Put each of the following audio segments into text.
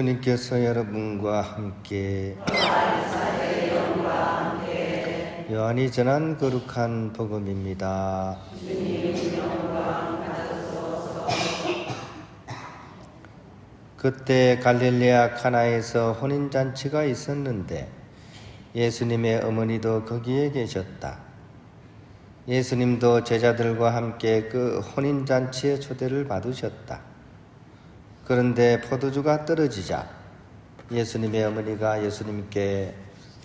주님께서 여러분과 함께 요한이 전한 거룩한 복음입니다. 그때 갈릴레아 카나에서 혼인잔치가 있었는데 예수님의 어머니도 거기에 계셨다. 예수님도 제자들과 함께 그 혼인잔치의 초대를 받으셨다. 그런데 포도주가 떨어지자 예수님의 어머니가 예수님께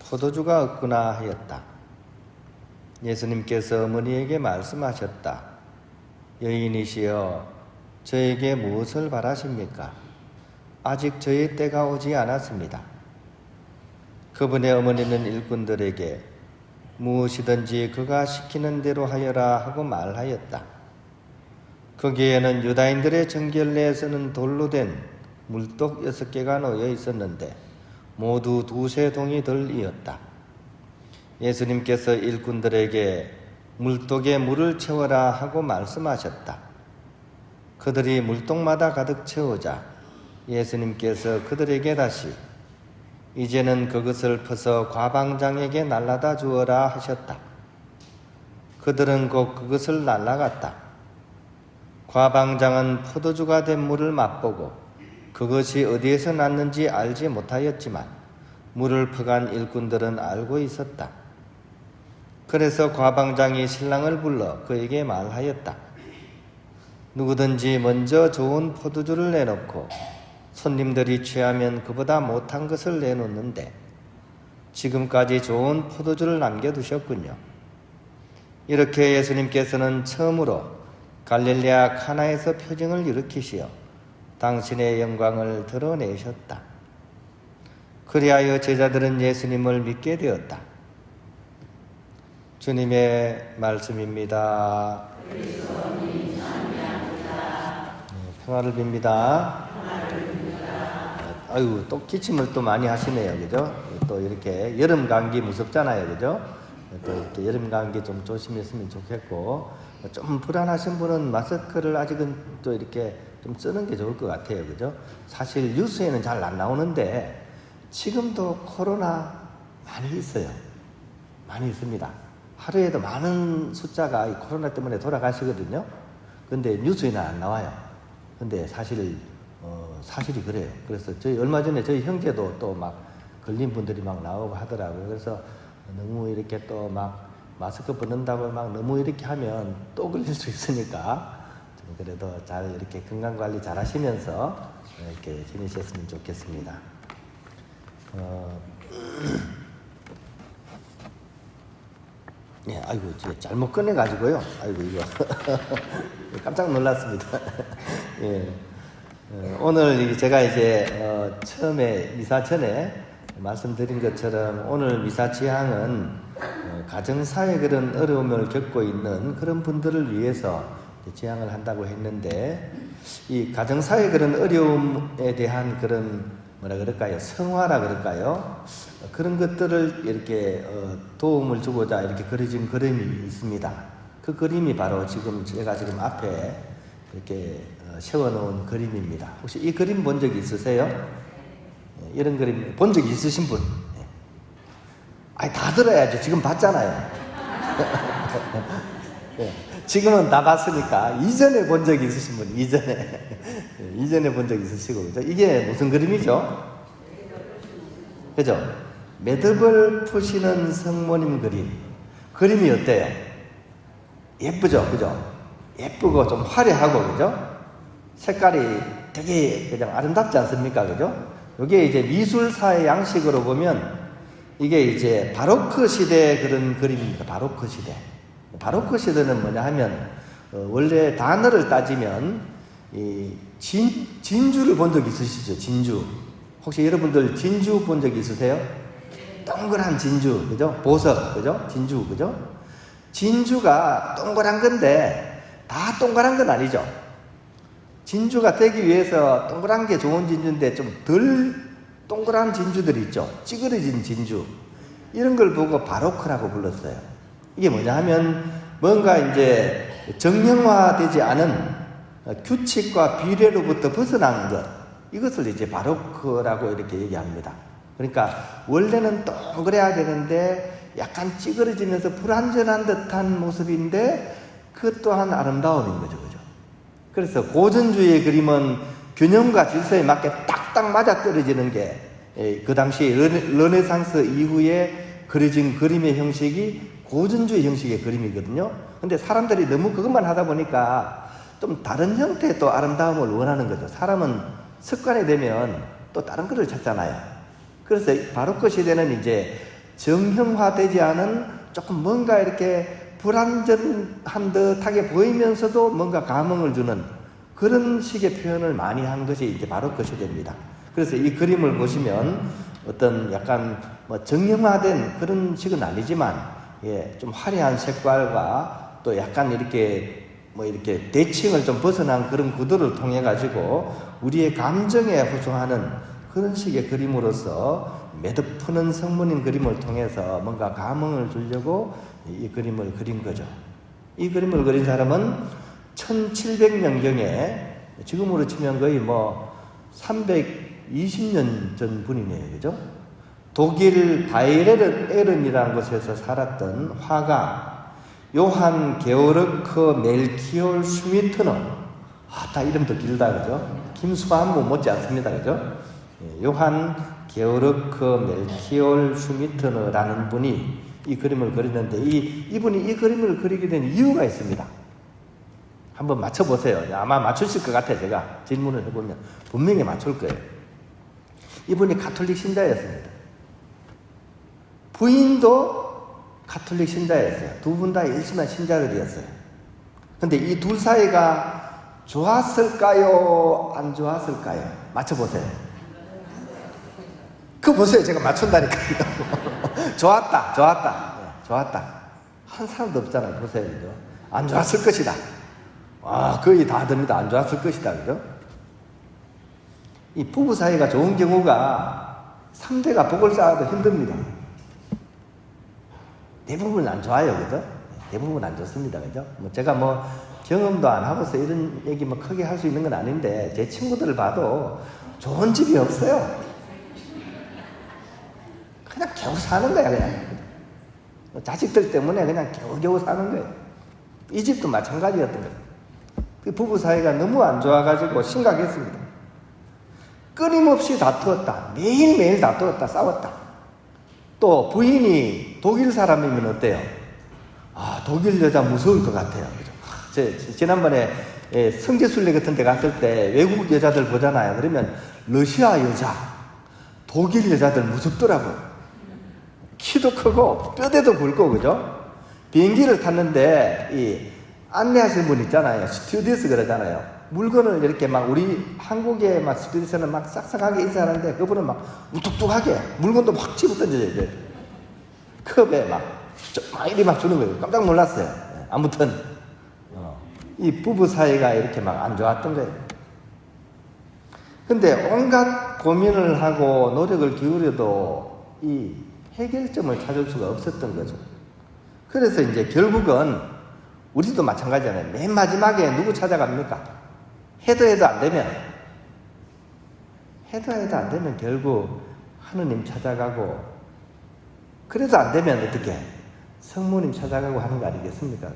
포도주가 없구나 하였다. 예수님께서 어머니에게 말씀하셨다. 여인이시여, 저에게 무엇을 바라십니까? 아직 저의 때가 오지 않았습니다. 그분의 어머니는 일꾼들에게 무엇이든지 그가 시키는 대로 하여라 하고 말하였다. 거기에는 유다인들의 정결례에서는 돌로 된 물독 6개가 놓여 있었는데 모두 2-3동이 덜 이었다. 예수님께서 일꾼들에게 물독에 물을 채워라 하고 말씀하셨다. 그들이 물독마다 가득 채우자 예수님께서 그들에게 다시 이제는 그것을 퍼서 과방장에게 날라다 주어라 하셨다. 그들은 곧 그것을 날라갔다. 과방장은 포도주가 된 물을 맛보고 그것이 어디에서 났는지 알지 못하였지만 물을 퍼간 일꾼들은 알고 있었다. 그래서 과방장이 신랑을 불러 그에게 말하였다. 누구든지 먼저 좋은 포도주를 내놓고 손님들이 취하면 그보다 못한 것을 내놓는데 지금까지 좋은 포도주를 남겨두셨군요. 이렇게 예수님께서는 처음으로 갈릴레아 카나에서 표징을 일으키시어 당신의 영광을 드러내셨다. 그리하여 제자들은 예수님을 믿게 되었다. 주님의 말씀입니다. 평화를 빕니다. 아유, 또 기침을 또 많이 하시네요, 그죠? 또 이렇게 여름 감기 무섭잖아요, 그죠? 또 이렇게 여름 감기 좀 조심했으면 좋겠고, 좀 불안하신 분은 마스크를 아직은 또 이렇게 좀 쓰는 게 좋을 것 같아요, 그죠? 사실 뉴스에는 잘 안 나오는데 지금도 코로나 많이 있어요. 많이 있습니다. 하루에도 많은 숫자가 이 코로나 때문에 돌아가시거든요. 근데 뉴스에는 안 나와요. 근데 사실이 그래요. 그래서 얼마 전에 저희 형제도 또 막 걸린 분들이 막 나오고 하더라고요. 그래서 너무 이렇게 또 막 마스크 벗는다고 막 너무 이렇게 하면 또 걸릴 수 있으니까 좀 그래도 잘 이렇게 건강관리 잘 하시면서 이렇게 지내셨으면 좋겠습니다. 예, 아이고, 잘못 꺼내가지고요. 아이고, 이거. 깜짝 놀랐습니다. 예. 오늘 제가 이제, 처음에 미사 전에 말씀드린 것처럼 오늘 미사 지향은 가정사에 그런 어려움을 겪고 있는 그런 분들을 위해서 지향을 한다고 했는데, 이 가정사에 그런 어려움에 대한 그런 뭐라 그럴까요? 성화라 그럴까요? 그런 것들을 이렇게 도움을 주고자 이렇게 그려진 그림이 있습니다. 그 그림이 바로 제가 지금 앞에 이렇게 세워놓은 그림입니다. 혹시 이 그림 본 적 있으세요? 이런 그림 본 적 있으신 분? 아니, 다 들어야죠. 지금 봤잖아요. 지금은 다 봤으니까 이전에 본 적 있으신 분, 이전에 본 적 있으시고, 그죠? 이게 무슨 그림이죠? 그죠? 매듭을 푸시는 성모님 그림이 어때요? 예쁘죠? 그죠? 예쁘고 좀 화려하고, 그죠? 색깔이 되게 그냥 아름답지 않습니까? 그죠? 이게 이제 미술사의 양식으로 보면 이게 이제 바로크 시대 그런 그림입니다. 바로크 시대. 바로크 시대는 뭐냐 하면 원래 단어를 따지면 이 진주를 본 적 있으시죠? 진주. 혹시 여러분들 진주 본 적 있으세요? 동그란 진주, 그죠? 보석, 그죠? 진주, 그죠? 진주가 동그란 건데 다 동그란 건 아니죠. 진주가 되기 위해서 동그란 게 좋은 진주인데 좀 덜 동그란 진주들이 있죠. 찌그러진 진주. 이런 걸 보고 바로크라고 불렀어요. 이게 뭐냐 하면 뭔가 이제 정형화되지 않은 규칙과 비례로부터 벗어난 것, 이것을 이제 바로크라고 이렇게 얘기합니다. 그러니까 원래는 동그래야 되는데 약간 찌그러지면서 불완전한 듯한 모습인데 그 또한 아름다움인 거죠. 그죠? 그래서 고전주의의 그림은 균형과 질서에 맞게 딱딱 맞아 떨어지는 게 그 당시 르네상스 이후에 그려진 그림의 형식이 고전주의 형식의 그림이거든요. 근데 사람들이 너무 그것만 하다 보니까 좀 다른 형태의 또 아름다움을 원하는 거죠. 사람은 습관이 되면 또 다른 것을 찾잖아요. 그래서 바로크 시대는 이제 정형화되지 않은 조금 뭔가 이렇게 불완전한 듯하게 보이면서도 뭔가 감흥을 주는 그런 식의 표현을 많이 한 것이 이제 바로크 시대입니다. 그래서 이 그림을 보시면 어떤 약간 뭐 정형화된 그런 식은 아니지만 좀 화려한 색깔과 또 약간 이렇게 이렇게 대칭을 좀 벗어난 그런 구도를 통해 가지고 우리의 감정에 호소하는 그런 식의 그림으로서 매듭푸는 성문인 그림을 통해서 뭔가 감흥을 주려고 이 그림을 그린 거죠. 이 그림을 그린 사람은 1700년경에 지금으로 치면 거의 320년 전 분이네요. 그죠? 독일 바이에른이라는 곳에서 살았던 화가 요한 게오르크 멜키올 슈미트너. 다 이름도 길다. 그죠? 김수가 한 분 못지 않습니다. 그죠? 요한 게오르크 멜키올 슈미트너라는 분이 이 그림을 그렸는데 이분이 이 그림을 그리게 된 이유가 있습니다. 한번 맞춰보세요. 아마 맞추실 것 같아요. 제가 질문을 해보면 분명히 맞출 거예요. 이분이 가톨릭 신자였습니다. 부인도 가톨릭 신자였어요. 두 분 다 일심한 신자가 되었어요. 근데 이 둘 사이가 좋았을까요? 안 좋았을까요? 맞춰보세요. 그거 보세요. 제가 맞춘다니까요. 좋았다. 한 사람도 없잖아요. 보세요. 그죠? 안 좋았을 것이다. 거의 다 됩니다. 안 좋았을 것이다. 그죠? 이 부부 사이가 좋은 경우가 상대가 복을 쌓아도 힘듭니다. 대부분 안 좋아요. 그죠? 대부분 안 좋습니다. 그죠? 제가 경험도 안 하고서 이런 얘기 크게 할 수 있는 건 아닌데 제 친구들을 봐도 좋은 집이 없어요. 그냥 겨우 사는 거야, 그냥. 자식들 때문에 그냥 겨우 사는 거예요. 이 집도 마찬가지였던 거예요. 부부 사이가 너무 안 좋아가지고 심각했습니다. 끊임없이 다투었다. 매일매일 다투었다. 싸웠다. 또 부인이 독일 사람이면 어때요? 독일 여자 무서울 것 같아요. 지난번에 성지순례 같은 데 갔을 때 외국 여자들 보잖아요. 그러면 러시아 여자, 독일 여자들 무섭더라고요. 키도 크고 뼈대도 굵고 그죠? 비행기를 탔는데 이 안내하시는 분 있잖아요. 스튜어디스 그러잖아요. 물건을 이렇게 우리 한국의 스튜어디스는 싹싹하게 인사하는데 그분은 우뚝뚝하게 물건도 확 집어 던져야 돼. 컵에 이리 주는 거예요. 깜짝 놀랐어요. 아무튼 이 부부 사이가 이렇게 안 좋았던 거예요. 근데 온갖 고민을 하고 노력을 기울여도 이 해결점을 찾을 수가 없었던 거죠. 그래서 이제 결국은 우리도 마찬가지잖아요. 맨 마지막에 누구 찾아갑니까? 해도 안 되면 결국 하느님 찾아가고, 그래도 안 되면 어떻게? 성모님 찾아가고 하는 거 아니겠습니까?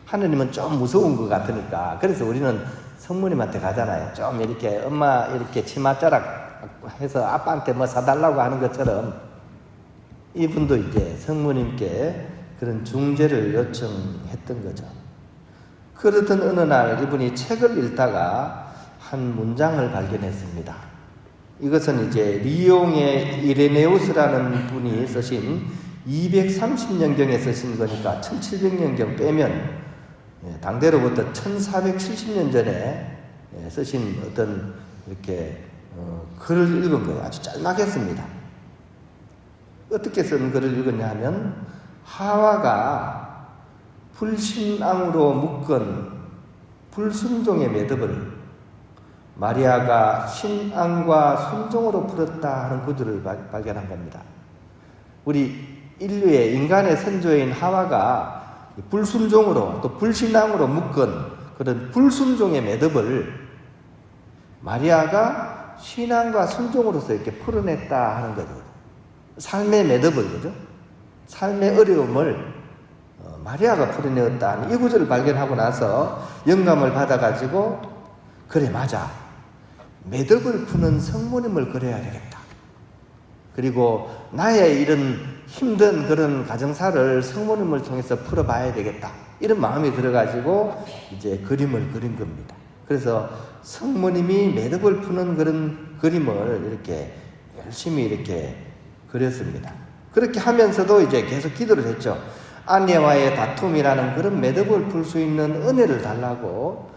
하느님은 좀 무서운 것 같으니까 그래서 우리는 성모님한테 가잖아요. 좀 이렇게 엄마 이렇게 치맛자락 해서 아빠한테 사달라고 하는 것처럼 이분도 이제 성모님께 그런 중재를 요청했던 거죠. 그러던 어느 날 이분이 책을 읽다가 한 문장을 발견했습니다. 이것은 이제 리옹의 이레네우스라는 분이 쓰신 230년경에 쓰신 거니까 1700년경 빼면 당대로부터 1470년 전에 쓰신 어떤 이렇게 글을 읽은 거예요. 아주 짤막했습니다. 어떻게 쓴 글을 읽었냐 하면, 하와가 불신앙으로 묶은 불순종의 매듭을 마리아가 신앙과 순종으로 풀었다 하는 구절을 발견한 겁니다. 우리 인류의 인간의 선조인 하와가 불순종으로 또 불신앙으로 묶은 그런 불순종의 매듭을 마리아가 신앙과 순종으로서 이렇게 풀어냈다 하는 거죠. 삶의 매듭을, 그죠? 삶의 어려움을 마리아가 풀어내었다 하는 이 구절을 발견하고 나서 영감을 받아가지고, 그래, 맞아. 매듭을 푸는 성모님을 그려야 되겠다. 그리고 나의 이런 힘든 그런 가정사를 성모님을 통해서 풀어봐야 되겠다. 이런 마음이 들어가지고 이제 그림을 그린 겁니다. 그래서 성모님이 매듭을 푸는 그런 그림을 이렇게 열심히 이렇게 그렸습니다. 그렇게 하면서도 이제 계속 기도를 했죠. 아내와의 다툼이라는 그런 매듭을 풀 수 있는 은혜를 달라고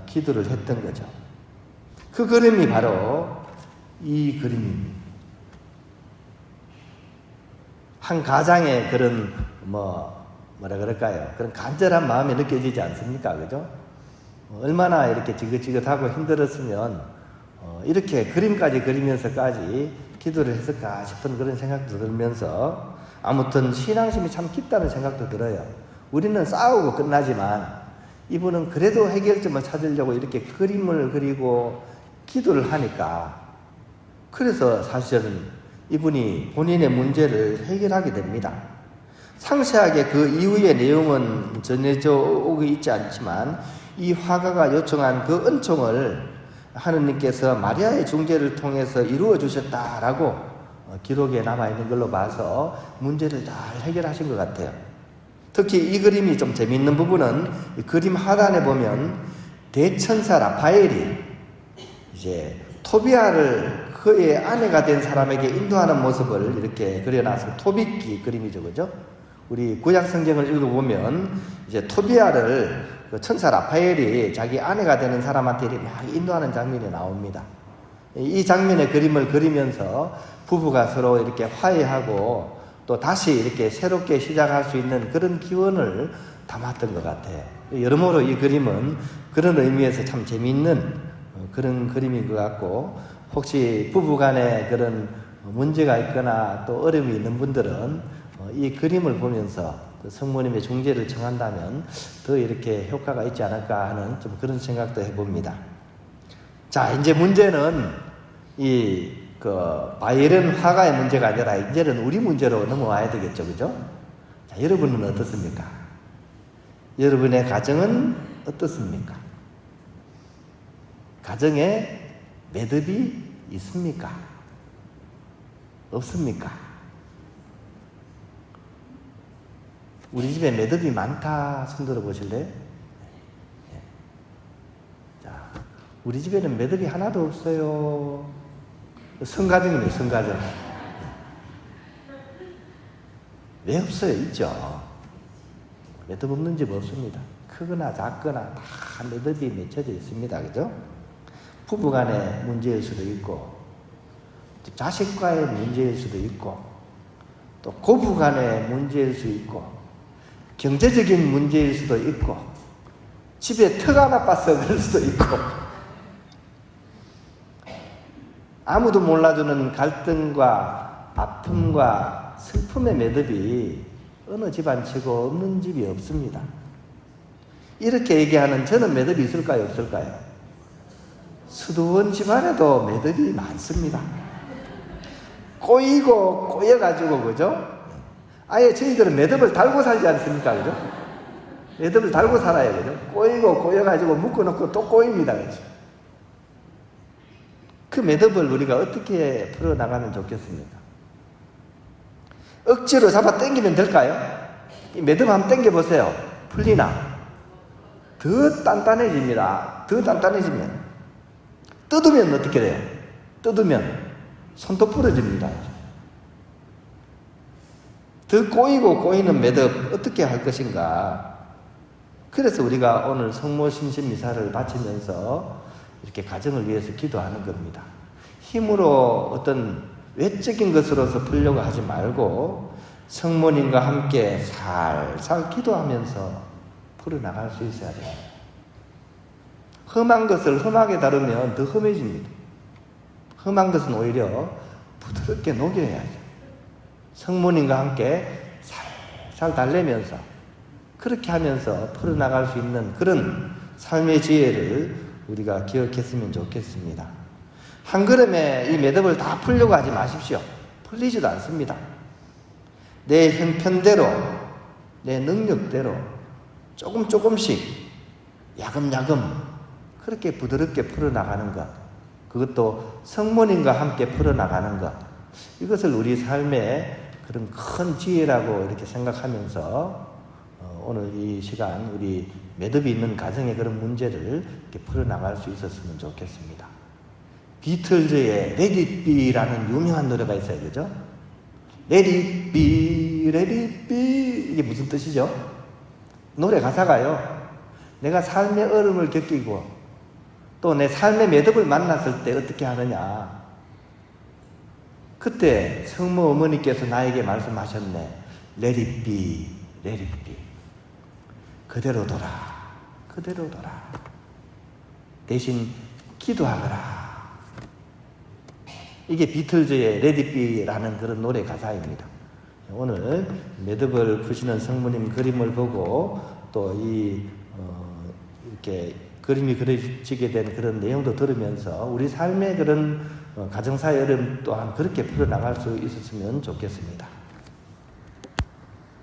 기도를 했던 거죠. 그 그림이 바로 이 그림입니다. 한 가장의 그런 뭐라 그럴까요? 그런 간절한 마음이 느껴지지 않습니까? 그죠? 얼마나 이렇게 지긋지긋하고 힘들었으면 이렇게 그림까지 그리면서까지 기도를 했을까 싶은 그런 생각도 들면서, 아무튼 신앙심이 참 깊다는 생각도 들어요. 우리는 싸우고 끝나지만 이분은 그래도 해결점을 찾으려고 이렇게 그림을 그리고 기도를 하니까, 그래서 사실은 이분이 본인의 문제를 해결하게 됩니다. 상세하게 그 이후의 내용은 전해져 오고 있지 않지만, 이 화가가 요청한 그 은총을 하느님께서 마리아의 중재를 통해서 이루어 주셨다라고 기록에 남아있는 걸로 봐서 문제를 잘 해결하신 것 같아요. 특히 이 그림이 좀 재미있는 부분은, 이 그림 하단에 보면 대천사 라파엘이 이제 토비아를 그의 아내가 된 사람에게 인도하는 모습을 이렇게 그려놔서 토빗기 그림이죠, 그죠? 우리 구약 성경을 읽어보면 이제 토비아를 그 천사 라파엘이 자기 아내가 되는 사람한테 막 인도하는 장면이 나옵니다. 이 장면의 그림을 그리면서 부부가 서로 이렇게 화해하고 또 다시 이렇게 새롭게 시작할 수 있는 그런 기원을 담았던 것 같아요. 여러모로 이 그림은 그런 의미에서 참 재미있는 그런 그림인 것 같고, 혹시 부부간에 그런 문제가 있거나 또 어려움이 있는 분들은 이 그림을 보면서 성모님의 중재를 청한다면 더 이렇게 효과가 있지 않을까 하는 좀 그런 생각도 해봅니다. 자, 이제 문제는 바이에른 화가의 문제가 아니라 이제는 우리 문제로 넘어와야 되겠죠, 그죠? 자, 여러분은 어떻습니까? 여러분의 가정은 어떻습니까? 가정에 매듭이 있습니까? 없습니까? 우리 집에 매듭이 많다 손들어 보실래요? 자, 우리 집에는 매듭이 하나도 없어요. 성가정이네요, 성가정. 왜 없어요? 있죠. 매듭 없는 집 없습니다. 크거나 작거나 다 매듭이 맺혀져 있습니다. 그죠? 부부간의 문제일 수도 있고, 자식과의 문제일 수도 있고, 또 고부간의 문제일 수 있고, 경제적인 문제일 수도 있고, 집에 터가 나빠서 그럴 수도 있고, 아무도 몰라주는 갈등과 아픔과 슬픔의 매듭이 어느 집안치고 없는 집이 없습니다. 이렇게 얘기하는 저는 매듭이 있을까요, 없을까요? 수도원 집안에도 매듭이 많습니다. 꼬이고 꼬여가지고, 그죠? 아예 저희들은 매듭을 달고 살지 않습니까, 그죠? 매듭을 달고 살아요, 그죠? 꼬이고 꼬여가지고 묶어놓고 또 꼬입니다, 그죠? 그 매듭을 우리가 어떻게 풀어나가면 좋겠습니까? 억지로 잡아 당기면 될까요? 이 매듭 한번 당겨보세요. 풀리나? 더 단단해집니다. 더 단단해지면. 뜯으면 어떻게 돼요? 뜯으면 손도 부러집니다. 더 꼬이고 꼬이는 매듭 어떻게 할 것인가? 그래서 우리가 오늘 성모 신신 미사를 바치면서 이렇게 가정을 위해서 기도하는 겁니다. 힘으로 어떤 외적인 것으로서 풀려고 하지 말고 성모님과 함께 살살 기도하면서 풀어나갈 수 있어야 돼요. 험한 것을 험하게 다루면 더 험해집니다. 험한 것은 오히려 부드럽게 녹여야죠. 성모님과 함께 살살 달래면서 그렇게 하면서 풀어나갈 수 있는 그런 삶의 지혜를 우리가 기억했으면 좋겠습니다. 한 걸음에 이 매듭을 다 풀려고 하지 마십시오. 풀리지도 않습니다. 내 형편대로, 내 능력대로 조금씩 야금야금 그렇게 부드럽게 풀어나가는 것, 그것도 성모님과 함께 풀어나가는 것, 이것을 우리 삶의 그런 큰 지혜라고 이렇게 생각하면서 오늘 이 시간 우리 매듭이 있는 가정의 그런 문제를 이렇게 풀어나갈 수 있었으면 좋겠습니다. 비틀즈의 Let It Be라는 유명한 노래가 있어요. 그죠? Let It Be, Let It Be. 이게 무슨 뜻이죠? 노래 가사가요. 내가 삶의 얼음을 겪이고 또 내 삶의 매듭을 만났을 때 어떻게 하느냐. 그때 성모 어머니께서 나에게 말씀하셨네. Let it be, let it be. 그대로 둬라, 그대로 둬라. 대신 기도하거라. 이게 비틀즈의 Let it be라는 그런 노래 가사입니다. 오늘 매듭을 푸시는 성모님 그림을 보고 또 이렇게 그림이 그려지게 된 그런 내용도 들으면서 우리 삶의 그런 가정사의 어려움 또한 그렇게 풀어나갈 수 있었으면 좋겠습니다.